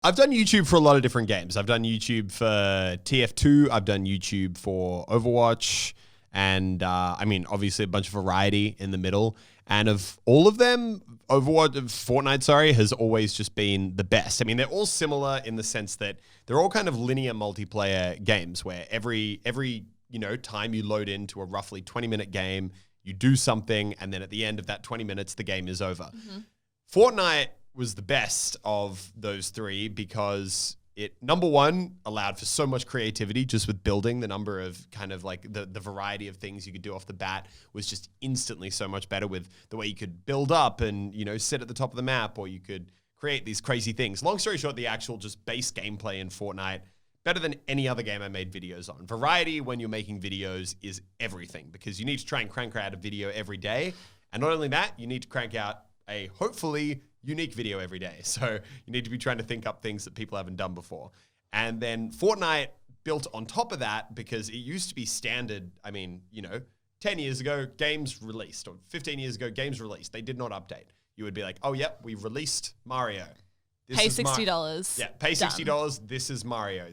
I've done YouTube for a lot of different games. I've done YouTube for TF2. I've done YouTube for Overwatch. And obviously a bunch of variety in the middle. And of all of them, Fortnite, has always just been the best. I mean, they're all similar in the sense that they're all kind of linear multiplayer games where every time you load into a roughly 20-minute game, you do something, and then at the end of that 20 minutes, the game is over. Mm-hmm. Fortnite was the best of those three because it, number one, allowed for so much creativity just with building. The number of kind of like the variety of things you could do off the bat was just instantly so much better with the way you could build up and, sit at the top of the map, or you could create these crazy things. Long story short, the actual just base gameplay in Fortnite, better than any other game I made videos on. Variety when you're making videos is everything because you need to try and crank out a video every day. And not only that, you need to crank out a hopefully unique video every day. So you need to be trying to think up things that people haven't done before. And then Fortnite built on top of that because it used to be standard. 10 years ago, games released, or 15 years ago, games released. They did not update. You would be like, oh, yep, we released Mario. Pay $60. Yeah, pay $60. This is Mario.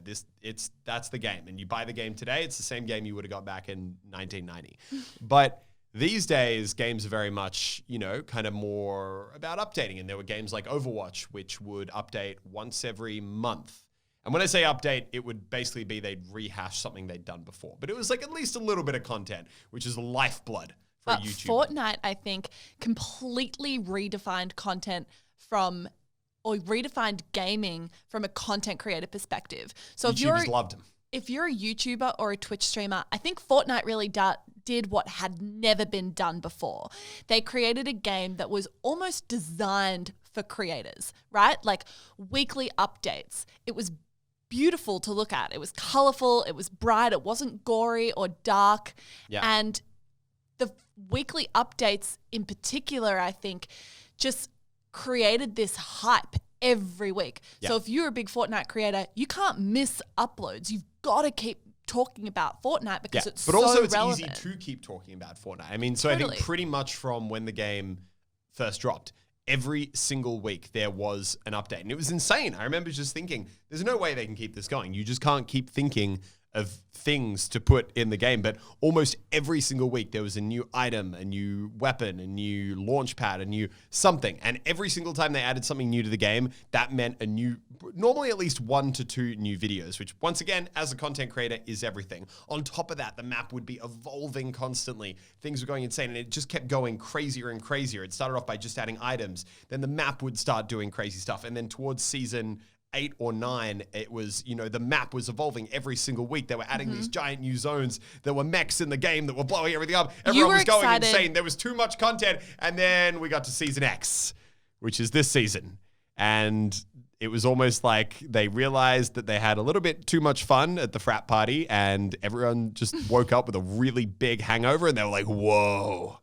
That's the game. And you buy the game today, it's the same game you would have got back in 1990. But these days, games are very much, kind of more about updating. And there were games like Overwatch, which would update once every month. And when I say update, it would basically be they'd rehash something they'd done before. But it was like at least a little bit of content, which is the lifeblood for YouTube. Fortnite, I think, completely redefined content redefined gaming from a content creator perspective. So YouTubers loved them. If you're a YouTuber or a Twitch streamer, I think Fortnite really did what had never been done before. They created a game that was almost designed for creators, right? Like weekly updates. It was beautiful to look at. It was colorful. It was bright. It wasn't gory or dark. Yeah. And the weekly updates in particular, I think, just created this hype every week. Yep. So if you're a big Fortnite creator, you can't miss uploads. You've got to keep talking about Fortnite because it's so relevant. But also it's easy to keep talking about Fortnite. I mean, so totally. I think pretty much from when the game first dropped, every single week there was an update. And it was insane. I remember just thinking, there's no way they can keep this going. You just can't keep thinking of things to put in the game. But almost every single week there was a new item, a new weapon, a new launch pad, a new something. And every single time they added something new to the game, that meant normally at least 1 to 2 new videos, which once again, as a content creator, is everything. On top of that, the map would be evolving constantly. Things were going insane, and it just kept going crazier and crazier. It started off by just adding items. Then the map would start doing crazy stuff. And then towards season 8 or 9, it was, the map was evolving every single week. They were adding these giant new zones. There were mechs in the game that were blowing everything up. Everyone was going insane. There was too much content. And then we got to season X, which is this season. And it was almost like they realized that they had a little bit too much fun at the frat party, and everyone just woke up with a really big hangover, and they were like, whoa,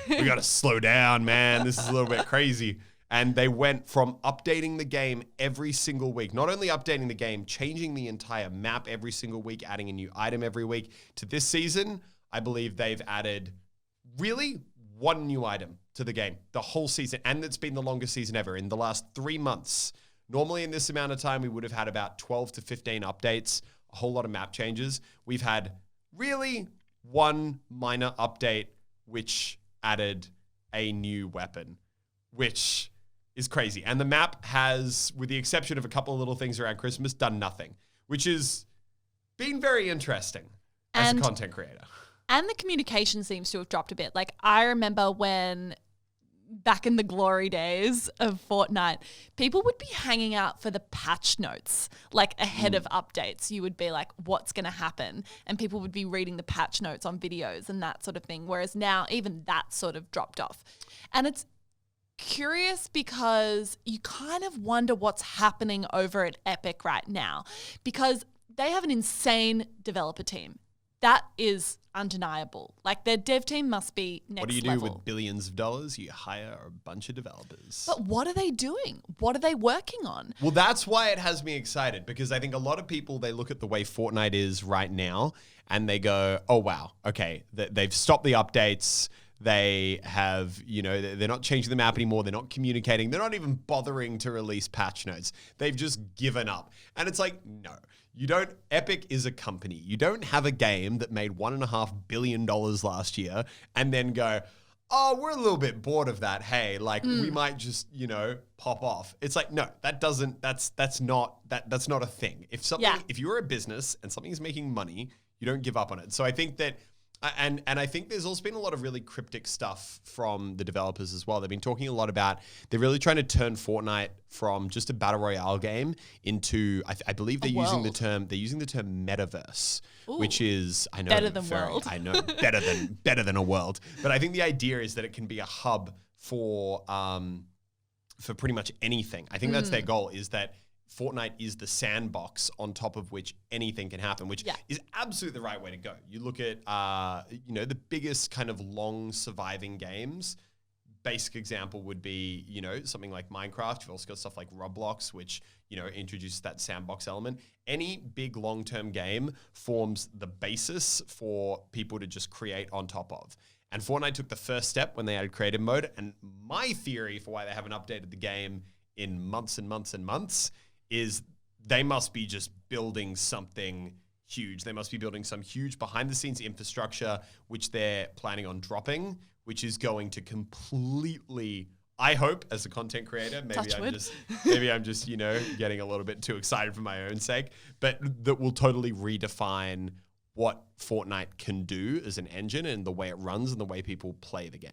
we got to slow down, man. This is a little bit crazy. And they went from updating the game every single week, not only updating the game, changing the entire map every single week, adding a new item every week, to this season, I believe they've added really one new item to the game the whole season. And it's been the longest season ever. In the last 3 months, normally in this amount of time, we would have had about 12 to 15 updates, a whole lot of map changes. We've had really one minor update, which added a new weapon, which is crazy. And the map has, with the exception of a couple of little things around Christmas, done nothing, which has been very interesting as a content creator. And the communication seems to have dropped a bit. Like, I remember when, back in the glory days of Fortnite, people would be hanging out for the patch notes, like ahead of updates. You would be like, what's going to happen? And people would be reading the patch notes on videos and that sort of thing. Whereas now, even that sort of dropped off. And it's curious because you kind of wonder what's happening over at Epic right now, because they have an insane developer team. That is undeniable. Like, their dev team must be next level. What do you do with billions of dollars? You hire a bunch of developers. But what are they doing? What are they working on? Well, that's why it has me excited, because I think a lot of people, they look at the way Fortnite is right now and they go, oh, wow, okay, they've stopped the updates. They have, they're not changing the map anymore. They're not communicating. They're not even bothering to release patch notes. They've just given up. And it's like, no, you don't. Epic is a company. You don't have a game that made $1.5 billion last year and then go, oh, we're a little bit bored of that. Hey, we might just, pop off. It's like, no, that's not a thing. If you're a business and something is making money, you don't give up on it. So I think that, and I think there's also been a lot of really cryptic stuff from the developers as well. They've been talking a lot about, they're really trying to turn Fortnite from just a battle royale game into, I believe they're using the term metaverse, which is, I know, better than world. I know, better than a world. But I think the idea is that it can be a hub for pretty much anything. I think that's their goal, is that Fortnite is the sandbox on top of which anything can happen, which is absolutely the right way to go. You look at, the biggest kind of long surviving games. Basic example would be, something like Minecraft. You've also got stuff like Roblox, which, introduces that sandbox element. Any big long-term game forms the basis for people to just create on top of. And Fortnite took the first step when they added creative mode. And my theory for why they haven't updated the game in months and months and months is they must be just building something huge. They must be building some huge behind-the-scenes infrastructure, which they're planning on dropping, which is going to completely, I hope, as a content creator, maybe I'm just getting a little bit too excited for my own sake, but that will totally redefine what Fortnite can do as an engine and the way it runs and the way people play the game.